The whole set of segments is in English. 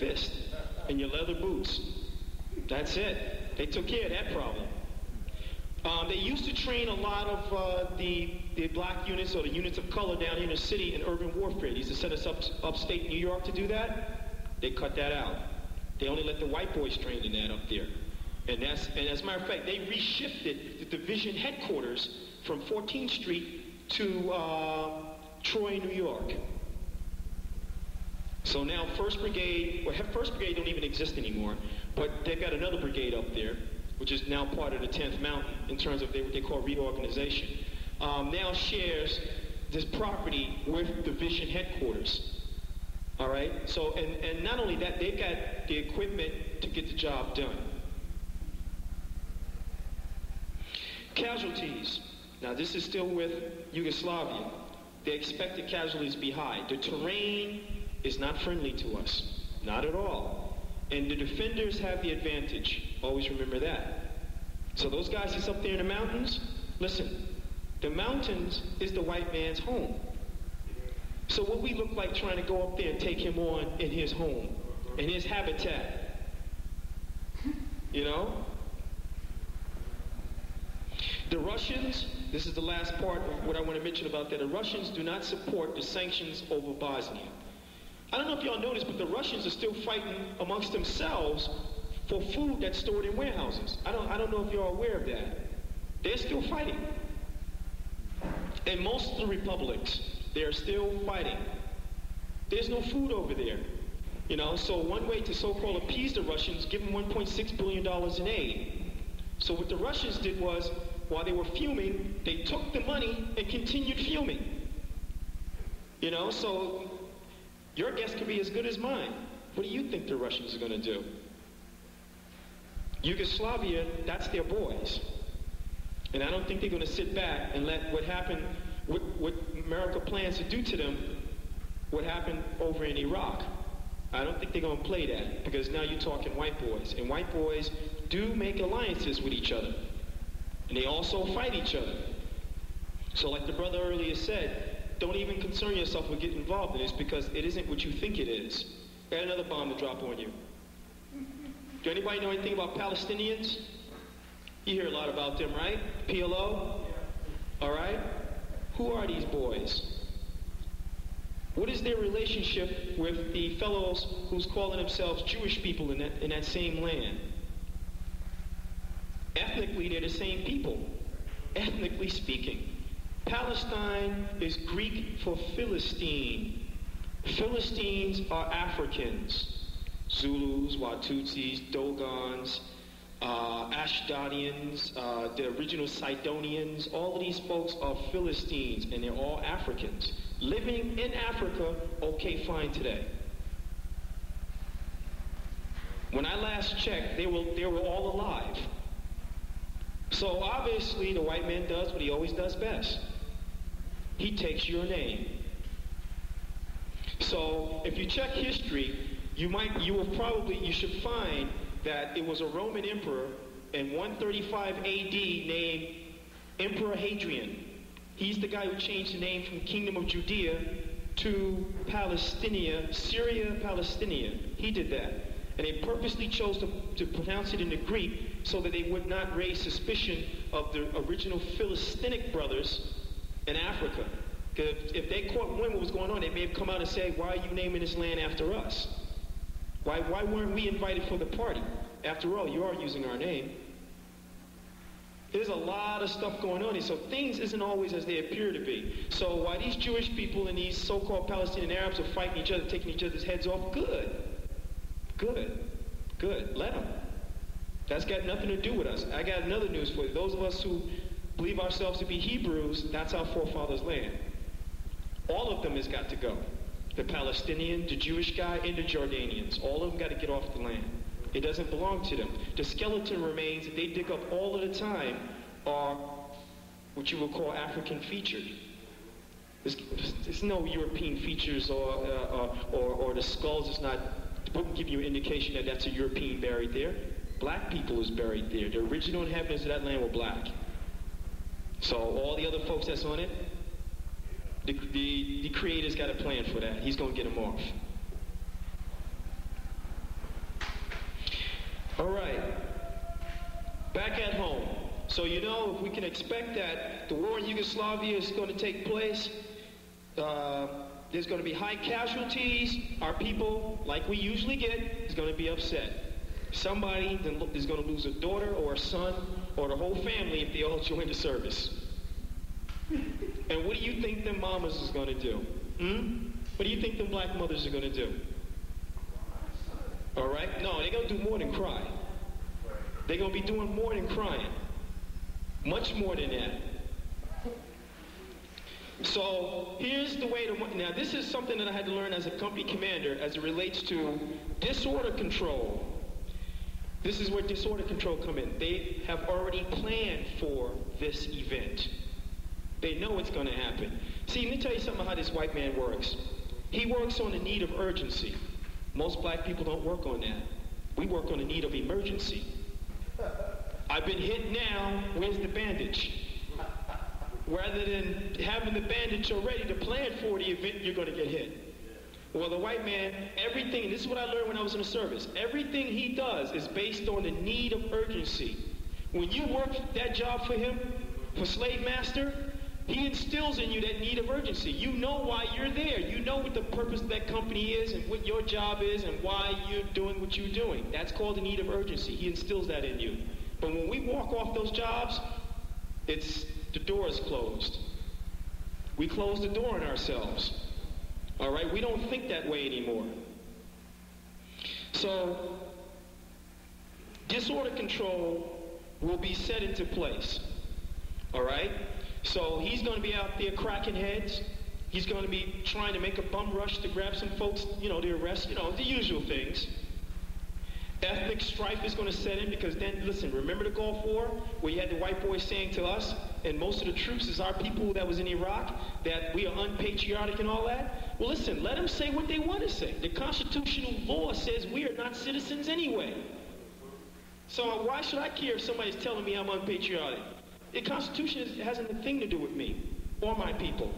fist and your leather boots. That's it. They took care of that problem. They used to train a lot of the black units or the units of color down here in the city in urban warfare. They used to set us up upstate New York to do that. They cut that out. They only let the white boys train in that up there. And as a matter of fact, they reshifted the division headquarters from 14th Street to Troy, New York. So now 1st Brigade, well, 1st Brigade don't even exist anymore, but they've got another brigade up there, which is now part of the 10th Mountain in terms of what they call reorganization, now shares this property with division headquarters. All right? So, and not only that, they've got the equipment to get the job done. Casualties. Now, this is still with Yugoslavia. The expected casualties be high. The terrain is not friendly to us. Not at all. And the defenders have the advantage. Always remember that. So those guys that's up there in the mountains, listen, the mountains is the white man's home. So what we look like trying to go up there and take him on in his home, in his habitat? You know? The Russians, this is the last part of what I want to mention about that. The Russians do not support the sanctions over Bosnia. I don't know if y'all noticed, but the Russians are still fighting amongst themselves for food that's stored in warehouses. I don't know if you're aware of that. They're still fighting. And most of the republics, they're still fighting. There's no food over there. You know, so one way to so-called appease the Russians, give them $1.6 billion in aid. So what the Russians did was, while they were fuming, they took the money and continued fuming. You know, so your guess could be as good as mine. What do you think the Russians are going to do? Yugoslavia, that's their boys. And I don't think they're going to sit back and let what happened, what America plans to do to them, what happened over in Iraq. I don't think they're going to play that, because now you're talking white boys. And white boys do make alliances with each other. And they also fight each other. So like the brother earlier said, don't even concern yourself with getting involved in this, because it isn't what you think it is. Got another bomb to drop on you. Do anybody know anything about Palestinians? You hear a lot about them, right? PLO? All right? Who are these boys? What is their relationship with the fellows who's calling themselves Jewish people in that same land? Ethnically, they're the same people, ethnically speaking. Palestine is Greek for Philistine. Philistines are Africans. Zulus, Watutsis, Dogons, Ashdodians, the original Sidonians. All of these folks are Philistines, and they're all Africans. Living in Africa, okay, fine today. When I last checked, they were all alive. So obviously the white man does what he always does best. He takes your name. So if you check history, you should find that it was a Roman emperor in 135 AD named Emperor Hadrian. He's the guy who changed the name from Kingdom of Judea to Palestinia, Syria, Palestinia. He did that. And they purposely chose to pronounce it in the Greek so that they would not raise suspicion of the original Philistinic brothers in Africa. Because if they caught wind what was going on, they may have come out and said, why are you naming this land after us? Why weren't we invited for the party? After all, you are using our name. There's a lot of stuff going on here, so things isn't always as they appear to be. So while these Jewish people and these so-called Palestinian Arabs are fighting each other, taking each other's heads off, good. Let them. That's got nothing to do with us. I got another news for you. Those of us who believe ourselves to be Hebrews, that's our forefathers' land. All of them has got to go. The Palestinian, the Jewish guy, and the Jordanians. All of them got to get off the land. It doesn't belong to them. The skeleton remains that they dig up all of the time are what you would call African featured. There's no European features or the skulls is not, wouldn't give you an indication that that's a European buried there. Black people is buried there. The original inhabitants of that land were black. So all the other folks that's on it, the Creator's got a plan for that. He's going to get them off. All right. Back at home. So you know, if we can expect that the war in Yugoslavia is going to take place, there's going to be high casualties. Our people, like we usually get, is going to be upset. Somebody is going to lose a daughter or a son or the whole family if they all join the service. And what do you think them mamas is going to do? What do you think them black mothers are going to do? All right? No, they're going to do more than cry. They're going to be doing more than crying. Much more than that. So here's the way to... Now, this is something that I had to learn as a company commander as it relates to disorder control. This is where disorder control come in. They have already planned for this event. They know it's going to happen. See, let me tell you something about how this white man works. He works on the need of urgency. Most black people don't work on that. We work on the need of emergency. I've been hit now, where's the bandage? Rather than having the bandage already to plan for the event, you're going to get hit. Well, the white man, everything, and this is what I learned when I was in the service, everything he does is based on the need of urgency. When you work that job for him, for slave master, he instills in you that need of urgency. You know why you're there. You know what the purpose of that company is and what your job is and why you're doing what you're doing. That's called the need of urgency. He instills that in you. But when we walk off those jobs, the door is closed. We close the door on ourselves. All right? We don't think that way anymore. So, disorder control will be set into place. All right? So he's going to be out there cracking heads. He's going to be trying to make a bum rush to grab some folks, to arrest, the usual things. Ethnic strife is going to set in because then, listen, remember the Gulf War where you had the white boys saying to us, and most of the troops is our people that was in Iraq, that we are unpatriotic and all that? Well, listen, let them say what they want to say. The constitutional law says we are not citizens anyway. So why should I care if somebody's telling me I'm unpatriotic? The Constitution hasn't a thing to do with me or my people.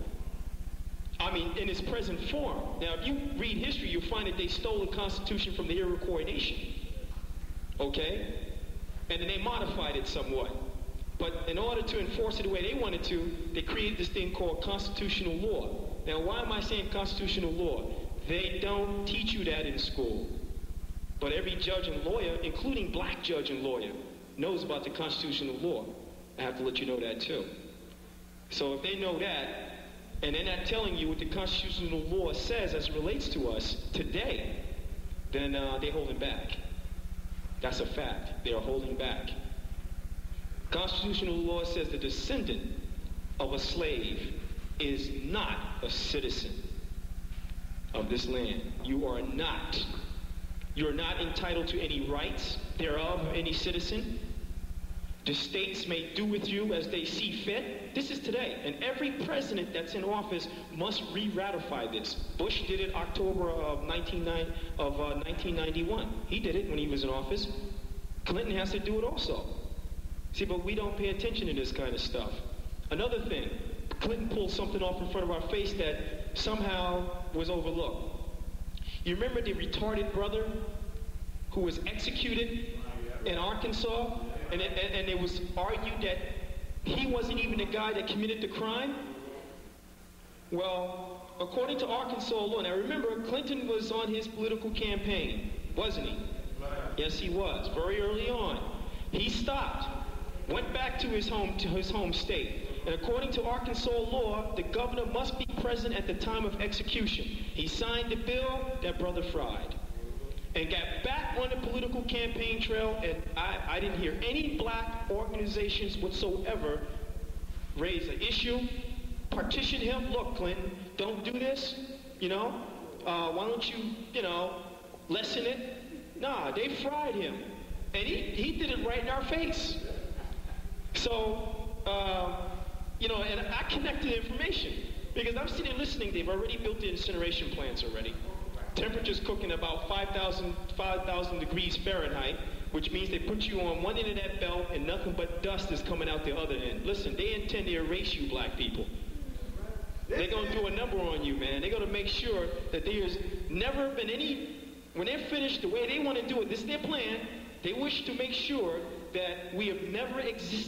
I mean, in its present form. Now, if you read history, you'll find that they stole the Constitution from the Iroquois nation. Okay? And then they modified it somewhat. But in order to enforce it the way they wanted to, they created this thing called constitutional law. Now, why am I saying constitutional law? They don't teach you that in school. But every judge and lawyer, including black judge and lawyer, knows about the constitutional law. I have to let you know that too. So if they know that, and they're not telling you what the constitutional law says as it relates to us today, then they're holding back. That's a fact. They are holding back. Constitutional law says the descendant of a slave is not a citizen of this land. You are not. You're not entitled to any rights thereof of any citizen. The states may do with you as they see fit. This is today. And every president that's in office must re-ratify this. Bush did it October of 1991. He did it when he was in office. Clinton has to do it also. See, but we don't pay attention to this kind of stuff. Another thing, Clinton pulled something off in front of our face that somehow was overlooked. You remember the retarded brother who was executed in Arkansas? And it was argued that he wasn't even the guy that committed the crime? Well, according to Arkansas law, now remember, Clinton was on his political campaign, wasn't he? Yes, he was, very early on. He stopped, went back to his home state. And according to Arkansas law, the governor must be present at the time of execution. He signed the bill, that brother fried. And got back on the political campaign trail, and I didn't hear any black organizations whatsoever raise an issue, partition him. Look, Clinton, don't do this, why don't you, lessen it? Nah, they fried him. And he did it right in our face. So, and I connected the information because I'm sitting listening. They've already built the incineration plants already. Temperatures cooking about 5,000 degrees Fahrenheit, which means they put you on one end of that belt and nothing but dust is coming out the other end. Listen, they intend to erase you, black people. They're going to do a number on you, man. They're going to make sure that there's never been any, when they're finished the way they want to do it, this is their plan, They wish to make sure that we have never existed.